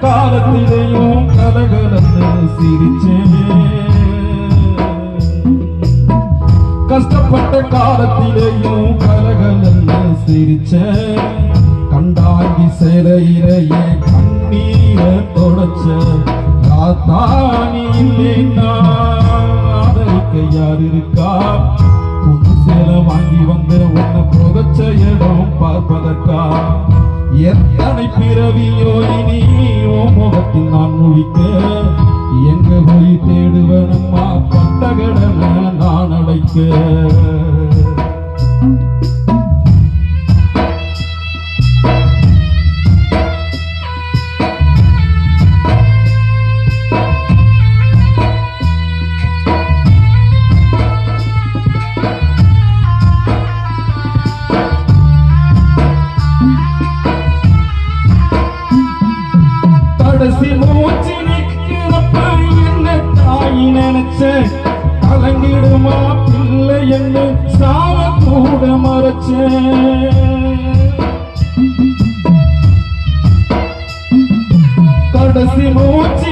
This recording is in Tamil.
காலத்திலேயும் கலகலந்து சிரிச்சேன் கஷ்டப்பட்ட காலத்திலேயும் கலகலந்து சிரிச்சேன் கண்டாங்கி சிலையிலேயே கண்ணீரை தொடச்ச ராத்தானி இல்லைன்னா ஆதரிக்க யார் இருக்கா புது சேலை வாங்கி வந்த உன்னை புதைச்ச இடம் பார்ப்பதற்கா எத்தனை பிறவியோ இனி உன் முகத்தில் நான் முழிக்க எங்க போய் தேடுவனம்மா பட்ட கடனை நான் அடைக்க கடைசி மூச்சு நிற்கிறப்ப என்ன தாய் நினைச்ச கலங்கிடுமா பிள்ளை என்று சாவ கூட மறைச்ச கடைசி மூச்சு